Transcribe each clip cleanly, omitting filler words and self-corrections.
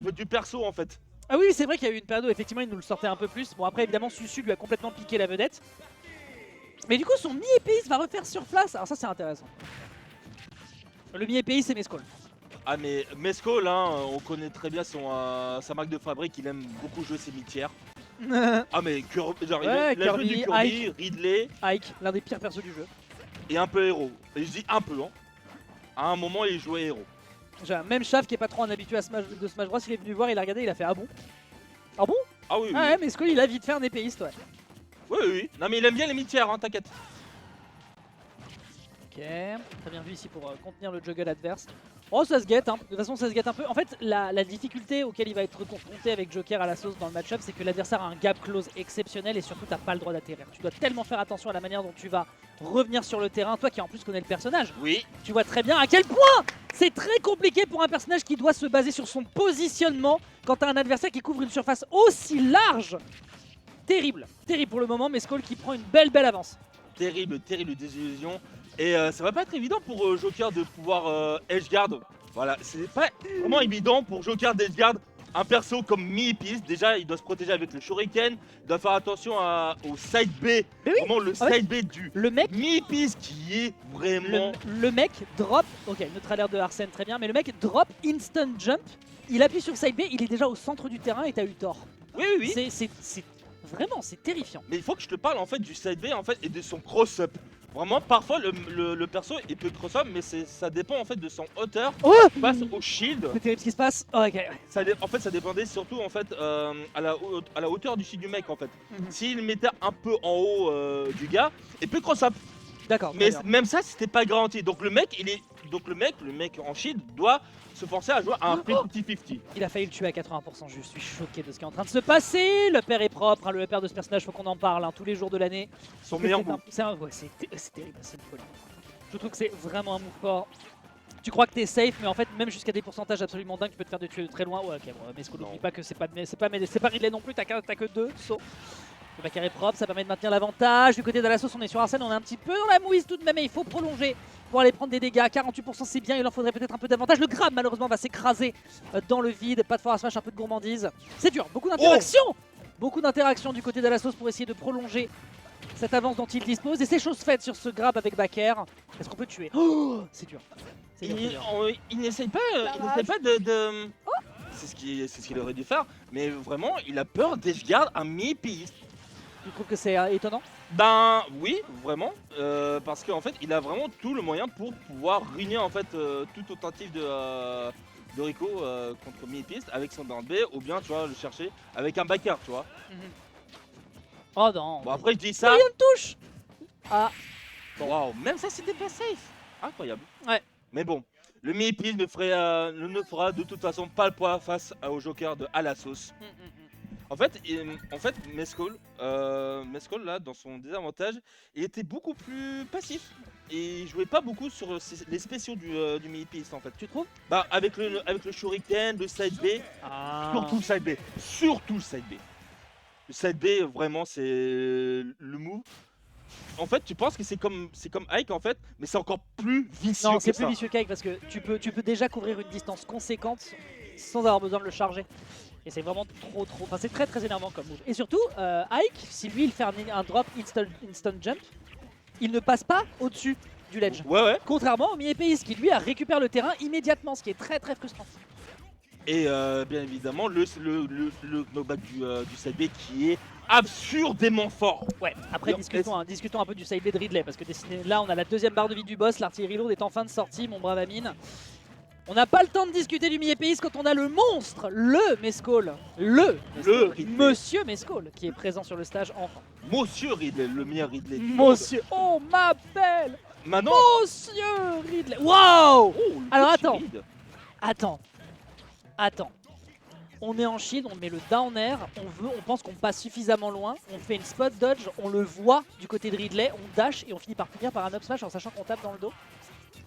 du perso en fait. Ah oui, c'est vrai qu'il y a eu une période où effectivement il nous le sortait un peu plus. Bon après évidemment Susu lui a complètement piqué la vedette. Mais du coup son mi-épéiste va refaire sur place. Alors ça c'est intéressant. Le mi-épéiste c'est Mescol. Ah mais Mesco là, on connaît très bien sa marque de fabrique, il aime beaucoup jouer cimetière. Ah mais Kirby, genre, Ouais, il a joué du Kirby, Kirby, Ike. Ridley Ike, l'un des pires persos du jeu. et un peu héros. Et je dis un peu, hein. À un moment il jouait héros. Même Shav qui est pas trop un habitué à de Smash Bros, il est venu voir, il a regardé, il a fait ah bon. Ah bon. Ah oui, oui. Ah ouais, Mescol il a vite fait un épéiste, ouais. Oui, oui, oui. Non mais il aime bien les mitières, hein, t'inquiète. Ok, très bien vu ici pour contenir le juggle adverse. Oh ça se guette, hein. De toute façon ça se guette un peu. En fait la difficulté auquel il va être confronté avec Joker à la sauce dans le match-up, c'est que l'adversaire a un gap close exceptionnel et surtout t'as pas le droit d'atterrir. Tu dois tellement faire attention à la manière dont tu vas revenir sur le terrain, toi qui en plus connais le personnage. Oui. Tu vois très bien à quel point c'est très compliqué pour un personnage qui doit se baser sur son positionnement quand t'as un adversaire qui couvre une surface aussi large. Terrible, terrible pour le moment, mais Skull qui prend une belle avance. Terrible, terrible désillusion. Et ça va pas être évident pour Joker de pouvoir edgeguard. Voilà, c'est pas vraiment évident pour Joker d'edgeguard un perso comme Mi-Piece. Déjà, il doit se protéger avec le Shuriken, il doit faire attention au side B. Mais oui, vraiment le side B du le mec, Mi-Piece qui est vraiment... le mec drop, ok, neutre alert de Arsène, très bien, mais le mec drop instant jump, il appuie sur side B, il est déjà au centre du terrain et t'as eu tort. Oui, oui, oui. C'est vraiment, c'est terrifiant. Mais il faut que je te parle en fait du side B en fait et de son cross-up. Vraiment, parfois le perso il peut cross-up, mais ça dépend en fait de son hauteur Oh face au shield. c'est terrible ce qui se passe. Oh, ok. En fait, ça dépendait surtout en fait à la hauteur du shield du mec en fait. S'il le mettait un peu en haut du gars, il peut cross-up. D'accord. Mais même ça, c'était pas garanti. Donc le mec en shield doit se forcer à jouer à un 50-50. Il a failli le tuer à 80%, je suis choqué de ce qui est en train de se passer. Le père est propre, hein, le père de ce personnage, faut qu'on en parle tous les jours de l'année. Son meilleur move. C'est terrible, c'est une folie. Je trouve que c'est vraiment un move fort. Tu crois que t'es safe, mais en fait, même jusqu'à des pourcentages absolument dingues, tu peux te faire de tuer de très loin. Ouais, ok, bon, mais n'oublie pas que c'est pas Ridley non plus, t'as que 2 sauts. Le backer est propre, ça permet de maintenir l'avantage. Du côté de la sauce, on est sur Arsène, on est un petit peu dans la mouise tout de même, et il faut prolonger pour aller prendre des dégâts. 48% c'est bien, il en faudrait peut-être un peu davantage. Le grab malheureusement va s'écraser dans le vide. Pas de force smash, un peu de gourmandise. C'est dur, beaucoup d'interactions. Beaucoup d'interactions du côté de la sauce pour essayer de prolonger cette avance dont il dispose. Et c'est chose faite sur ce grab avec backer. Est-ce qu'on peut tuer? Oh, c'est dur. Il n'essaye pas, de... C'est ce qu'il aurait dû faire, mais vraiment, il a peur d'edgeguard un Mi-Piece. Tu trouves que c'est étonnant? Ben oui, vraiment, parce qu'en fait, il a vraiment tout le moyen pour pouvoir ruiner en fait toute tentative de Rico contre Mi-Piece avec son down B, ou bien tu vois le chercher avec un backer, tu vois. Oh non. Bon après je dis ça. Il y a une touche. Ah. Waouh, même ça c'était pas safe. Incroyable. Ouais. Mais bon, le Mi-Piece ne fera de toute façon pas le poids face au Joker de à la sauce. En fait, Mescol là, dans son désavantage, il était beaucoup plus passif. Et il jouait pas beaucoup sur les spéciaux du Mi-Piece en fait. Tu trouves? Bah avec le Shuriken, le side B, surtout le side B, surtout le side B. Le side B vraiment c'est le move. En fait, tu penses que c'est comme Ike en fait, mais c'est encore plus vicieux. Non, c'est plus vicieux qu'Ike parce que tu peux déjà couvrir une distance conséquente sans avoir besoin de le charger. Et c'est vraiment trop. Enfin, c'est très énervant comme move. Et surtout, Ike, si lui il fait un drop instant jump, il ne passe pas au-dessus du ledge. Ouais. Contrairement au mi-épéiste qui lui récupère le terrain immédiatement, ce qui est très frustrant. Et bien évidemment, le knockback du side B qui est absurdément fort. Ouais, après discutons un peu du side B de Ridley parce que là on a la deuxième barre de vie du boss, l'artillerie lourde est en fin de sortie, mon brave Amine. On n'a pas le temps de discuter du mi-épéiste quand on a le monstre, le Mescol, Monsieur Mescol qui est présent sur le stage enfin. Monsieur Ridley, le meilleur Ridley. Monsieur, oh ma belle Maintenant. Monsieur Ridley. Waouh. Alors attends. On est en shield, on met le down air, on pense qu'on passe suffisamment loin, on fait une spot dodge, on le voit du côté de Ridley, on dash et on finit par finir par un up smash en sachant qu'on tape dans le dos.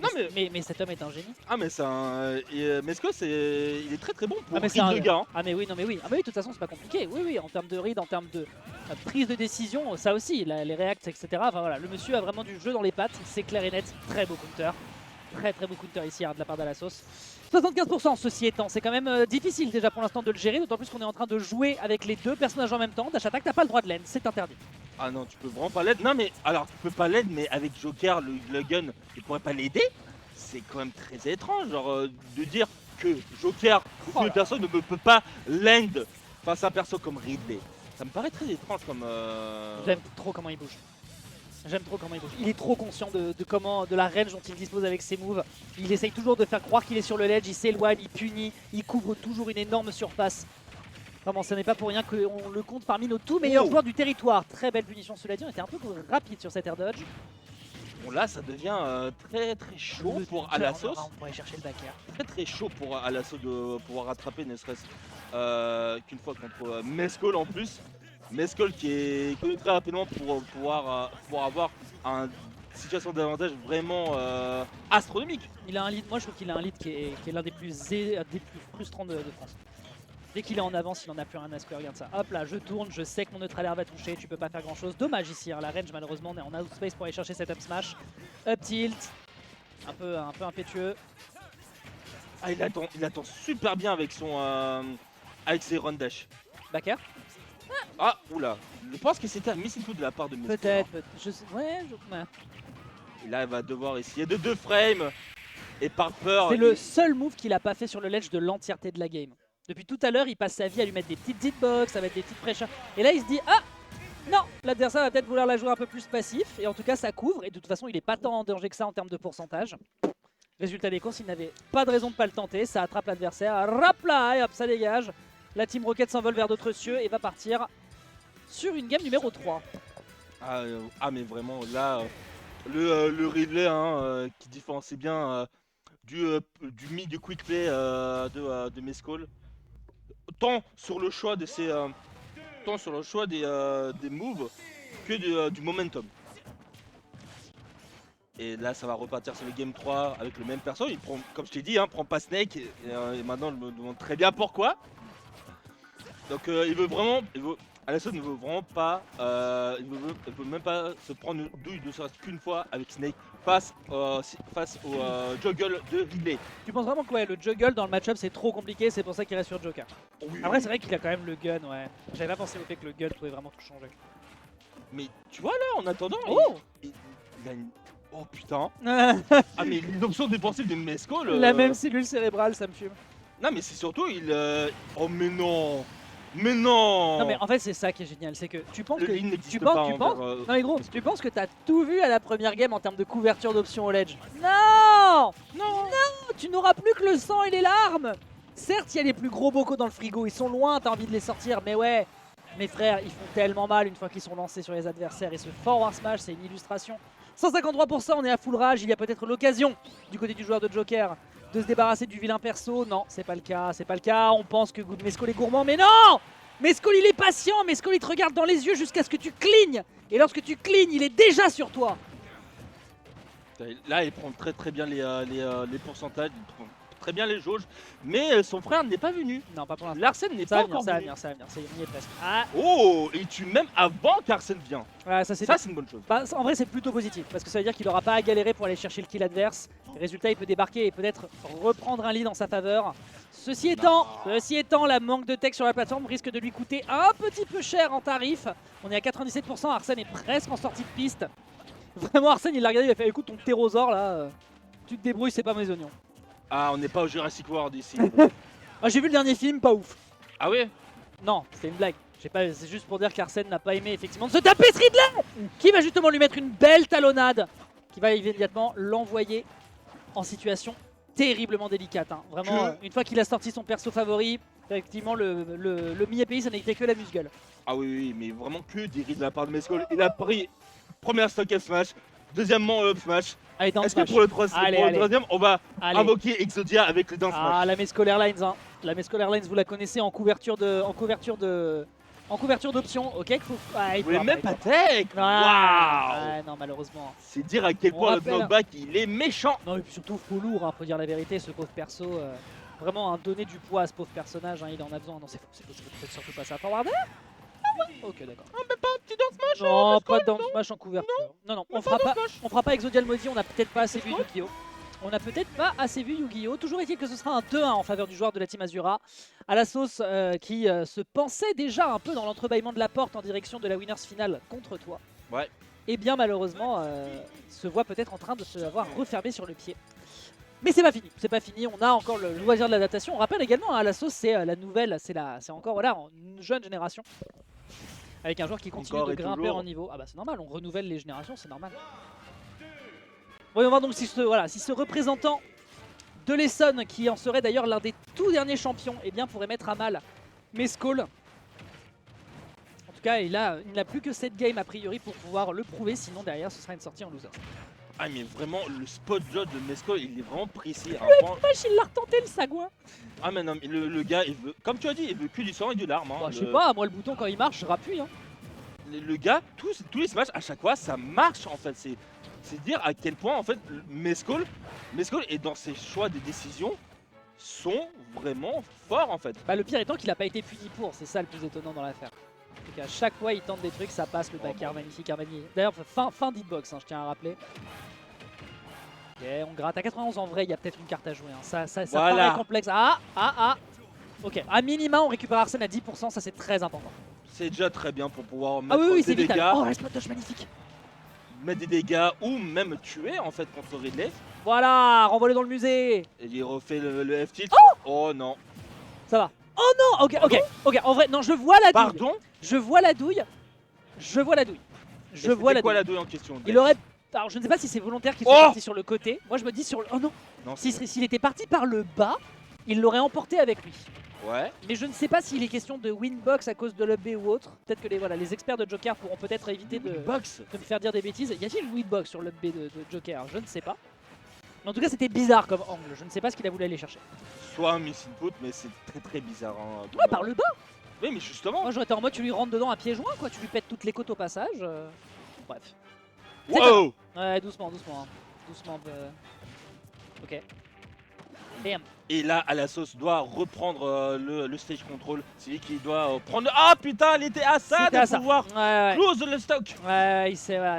Non mais cet homme est un génie. Ah mais c'est un... Mesco il est très bon pour read le gars. Hein. Ah mais oui, de toute façon c'est pas compliqué. Oui, en termes de read, en termes de prise de décision, ça aussi, les reacts, etc. Enfin voilà, le monsieur a vraiment du jeu dans les pattes, c'est clair et net, très beau counter. Très beau counter ici de la part de la sauce. 75%, ceci étant, c'est quand même difficile déjà pour l'instant de le gérer, d'autant plus qu'on est en train de jouer avec les deux personnages en même temps. Dash attack, t'as pas le droit de l'aide, c'est interdit. Ah non, tu peux vraiment pas l'aide. Non mais, alors tu peux pas l'aide, mais avec Joker, le gun, tu pourrais pas l'aider. C'est quand même très étrange, genre de dire que Joker ou que personne ne peut pas land face à un perso comme Ridley. Ça me paraît très étrange comme... J'aime trop comment il bouge. J'aime trop comment il bouge. Il est trop conscient de la range dont il dispose avec ses moves. Il essaye toujours de faire croire qu'il est sur le ledge, il s'éloigne, il punit, il couvre toujours une énorme surface. Vraiment, ce n'est pas pour rien qu'on le compte parmi nos tout meilleurs joueurs du territoire. Très belle punition, cela dit, on était un peu rapide sur cet air dodge. Bon là, ça devient très chaud pour Alassos. On pourrait chercher le back air. Très chaud pour Alassos de pouvoir rattraper, ne serait-ce qu'une fois contre Mescol en plus. Mescol qui est connu très rapidement pour pouvoir avoir une situation d'avantage vraiment astronomique. Il a un lead, moi je trouve qu'il a un lead qui est l'un des plus frustrants de France. Dès qu'il est en avance, il en a plus rien à secouer, regarde ça. Hop là, je tourne, je sais que mon neutre air va toucher, tu peux pas faire grand chose. Dommage ici, hein, la range malheureusement, on est en outspace pour aller chercher cet up smash. Up tilt, un peu impétueux. Ah, il attend super bien avec ses run dash. Back air. Ah, oula, je pense que c'était un missing coup de la part de Mescol. Peut-être, ouais. Et là, il va devoir essayer de 2 frames. Et par peur... C'est le seul move qu'il a pas fait sur le ledge de l'entièreté de la game. Depuis tout à l'heure, il passe sa vie à lui mettre des petites hitbox, à mettre des petites pressures. Et là, il se dit, ah non, l'adversaire va peut-être vouloir la jouer un peu plus passif. Et en tout cas, ça couvre. Et de toute façon, il est pas tant en danger que ça en termes de pourcentage. Résultat des courses, il n'avait pas de raison de pas le tenter. Ça attrape l'adversaire. Rap là, et hop, ça dégage. La Team Rocket s'envole vers d'autres cieux et va partir sur une game numéro 3. Ah mais vraiment, là, le Ridley qui différencie bien du quick play de Mescol. Tant sur le choix de des moves que du momentum. Et là ça va repartir sur le game 3 avec le même perso. Il prend, comme je t'ai dit, prend pas Snake et maintenant je me demande très bien pourquoi. Donc Alassos ne veut vraiment pas, il veut même pas se prendre une douille de serait-ce qu'une fois avec Snake face au juggle de Ridley. Tu penses vraiment que le juggle dans le match-up c'est trop compliqué, c'est pour ça qu'il reste sur Joker. Oui. Après c'est vrai qu'il a quand même le gun, ouais. J'avais pas pensé au fait que le gun pouvait vraiment tout changer. Mais tu vois là, en attendant, oh il a une... Oh putain. Ah mais les options défensives de Mescol... La même cellule cérébrale, ça me fume. Non mais c'est surtout, Oh mais non. Mais non. Non mais en fait c'est ça qui est génial, c'est que tu penses Non mais gros, tu penses que t'as tout vu à la première game en termes de couverture d'options au ledge. Non, tu n'auras plus que le sang et les larmes. Certes, il y a les plus gros bocaux dans le frigo, ils sont loin, t'as envie de les sortir, mais ouais, mes frères, ils font tellement mal une fois qu'ils sont lancés sur les adversaires. Et ce forward smash, c'est une illustration. 153%, on est à full rage, il y a peut-être l'occasion du côté du joueur de Joker de se débarrasser du vilain perso. Non, c'est pas le cas, on pense que Mescol est gourmand, mais non! Mescol il est patient, Mescol il te regarde dans les yeux jusqu'à ce que tu clignes. Et lorsque tu clignes, il est déjà sur toi. Là il prend très bien les pourcentages, il prend très bien les jauges, mais son frère n'est pas venu. Non, pas pour l'instant. Larsen n'est pas encore venu. Ça va venir, il y est presque. Ah. Oh, et tu même avant qu'Arsène vienne. Ouais, ça c'est une bonne chose. Bah, en vrai c'est plutôt positif, parce que ça veut dire qu'il n'aura pas à galérer pour aller chercher le kill adverse. Résultat, il peut débarquer et peut-être reprendre un lead en sa faveur. Ceci étant, la manque de tech sur la plateforme risque de lui coûter un petit peu cher en tarif. On est à 97%, Arsène est presque en sortie de piste. Vraiment, Arsène il l'a regardé, il a fait écoute ton ptérosaure là, tu te débrouilles, c'est pas mes oignons. Ah, on n'est pas au Jurassic World ici. Ah, j'ai vu le dernier film, pas ouf. Ah ouais? Non, c'était une blague. C'est juste pour dire qu'Arsène n'a pas aimé effectivement de se taper ce Ridley qui va justement lui mettre une belle talonnade qui va immédiatement l'envoyer en situation terriblement délicate. Vraiment, une fois qu'il a sorti son perso favori, effectivement le mi-API ça n'était que la musgueule. Ah oui, mais vraiment que des rides de la part de Mescol. Il a pris première stock up smash, deuxièmement up smash. Est-ce que pour le troisième, on va invoquer Exodia avec le dance smash? Ah, la Mescol Airlines, La Mescol Airlines, vous la connaissez en couverture d'options, ok. Vous voulez même pas tech. Waouh. Non, malheureusement. C'est dire à quel point le knockback il est méchant. Non, et puis surtout faux lourd, faut dire la vérité, ce pauvre perso. Vraiment, donner du poids à ce pauvre personnage, il en a besoin. Non, c'est faux, surtout pas ça. Forwarder. Ah ouais, ok, d'accord. Mais pas un petit dance smash. Non, pas de dance smash en couverture. Non, on fera pas Exodial maudit, on a peut-être pas assez vu de Kyo. On n'a peut-être pas assez vu Yu-Gi-Oh! Toujours est-il que ce sera un 2-1 en faveur du joueur de la team Azura. À la sauce qui se pensait déjà un peu dans l'entrebâillement de la porte en direction de la winners finale contre toi. Ouais. Et bien malheureusement se voit peut-être en train de se avoir refermé sur le pied. Mais c'est pas fini, on a encore le loisir de l'adaptation. On rappelle également, à la sauce, c'est la nouvelle, c'est encore voilà, une jeune génération. Avec un joueur qui continue Encore de et grimper toujours. en niveau. Ah bah c'est normal, on renouvelle les générations, c'est normal. Voyons voir donc si ce représentant de l'Essonne, qui en serait d'ailleurs l'un des tout derniers champions, eh bien pourrait mettre à mal Mescall. En tout cas, il n'a plus que 7 games a priori pour pouvoir le prouver, sinon derrière ce sera une sortie en loser. Ah mais vraiment le spot job de Mescall il est vraiment précis. Il l'a retenté le sagouin. Ah mais non mais le gars il veut, comme tu as dit, il veut que du sang et du larme. Hein, Bah, je sais pas, moi le bouton quand il marche je rappuie. Hein. Le gars, tous les smash à chaque fois ça marche en fait. C'est dire à quel point en fait Mescall et dans ses choix de décisions sont vraiment forts en fait. Bah, le pire étant qu'il n'a pas été puni pour, c'est ça le plus étonnant dans l'affaire. À chaque fois il tente des trucs, ça passe, le backer magnifique Armani. D'ailleurs fin d'hitbox, hein, je tiens à rappeler. Ok, on gratte à 91 en vrai, il y a peut-être une carte à jouer. Hein. Ça Voilà. paraît complexe. Ok, à minima on récupère Arsène à 10%, ça c'est très important. C'est déjà très bien pour pouvoir mettre Ah oui, des c'est dégâts, vital. Oh, la spot dodge magnifique. mettre des dégâts ou même tuer en fait contre Ridley. Voilà, renvoie-le dans le musée. Et il refait le F-tilt. Oh non. Ça va. Oh non, ok, en vrai, non, je vois la douille. Pardon. Je vois la douille. Je vois la douille. Je vois la quoi douille. la douille en question? Il aurait... Alors je ne sais pas si c'est volontaire qu'il soit parti sur le côté. Moi je me dis sur le... Oh non, Non, s'il était parti par le bas, il l'aurait emporté avec lui. Ouais. Mais je ne sais pas s'il est question de winbox à cause de l'UP B ou autre. Peut-être que les experts de Joker pourront peut-être éviter de me faire dire des bêtises. Y a-t-il une winbox sur l'UP B de Joker? Je ne sais pas. Mais en tout cas c'était bizarre comme angle. Je ne sais pas ce qu'il a voulu aller chercher. Soit un miss input, mais c'est très bizarre. Hein, Ouais, par le bas. Oui, mais justement. Moi j'aurais été en mode tu lui rentres dedans à pieds joints quoi. Tu lui pètes toutes les côtes au passage. Bref. Wow. Ouais, doucement. Hein. Doucement. Ok. Bam. Et là, à la sauce doit reprendre le stage control. C'est lui qui doit prendre. Ah putain, il était à ça de pouvoir close le stock. Ouais,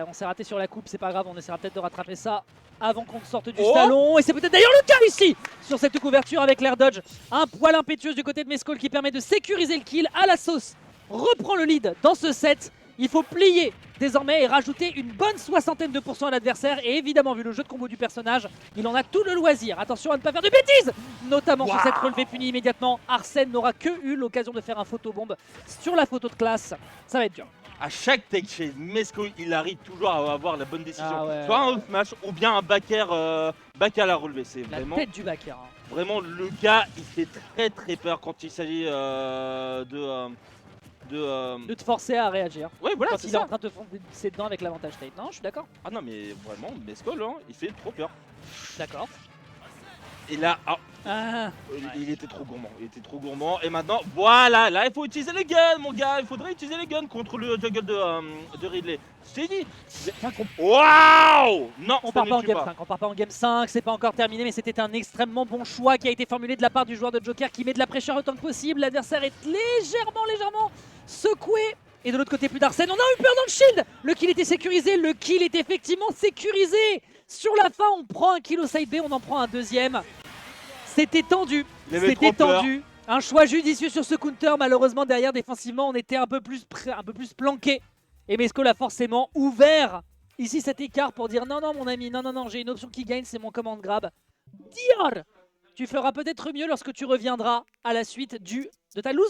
on s'est raté sur la coupe, c'est pas grave, on essaiera peut-être de rattraper ça avant qu'on sorte du salon. Et c'est peut-être d'ailleurs le cas ici, sur cette couverture avec l'air dodge. Un poil impétueuse du côté de Mescall qui permet de sécuriser le kill. À la sauce reprend le lead dans ce set. Il faut plier désormais et rajouter une bonne 60% à l'adversaire. Et évidemment, vu le jeu de combo du personnage, il en a tout le loisir. Attention à ne pas faire de bêtises, notamment sur cette relevée punie immédiatement. Arsène n'aura que eu l'occasion de faire un photobombe sur la photo de classe. Ça va être dur. À chaque take chez Mescall, il arrive toujours à avoir la bonne décision. Ah ouais. Soit un off match ou bien un backer à la relevée. C'est La vraiment. tête du backer. Hein. Vraiment, le gars, il fait très peur quand il s'agit de te forcer à réagir. Ouais, voilà, quand c'est il est ça. en train de te foncer dedans avec l'avantage tape. Non, je suis d'accord. Ah non, mais vraiment, Mescall, hein, il fait trop peur. D'accord. Et là, il était trop gourmand. Et maintenant, voilà, là, il faut utiliser le gun, mon gars. Il faudrait utiliser le gun contre le juggle de Ridley. C'est dit. Waouh. Non, on part pas en game 5, c'est pas encore terminé, mais c'était un extrêmement bon choix qui a été formulé de la part du joueur de Joker qui met de la pression autant que possible. L'adversaire est légèrement secoué. Et de l'autre côté, plus d'Arsène. On a eu peur dans le shield. Le kill était sécurisé. Le kill est effectivement sécurisé. Sur la fin, on prend un kill au side B, on en prend un deuxième. C'était tendu. C'était tendu. Un choix judicieux sur ce counter. Malheureusement, derrière, défensivement, on était un peu plus planqué. Et Mescall a forcément ouvert ici cet écart pour dire non, mon ami, non, j'ai une option qui gagne, c'est mon command grab. Dior, tu feras peut-être mieux lorsque tu reviendras à la suite de ta loose.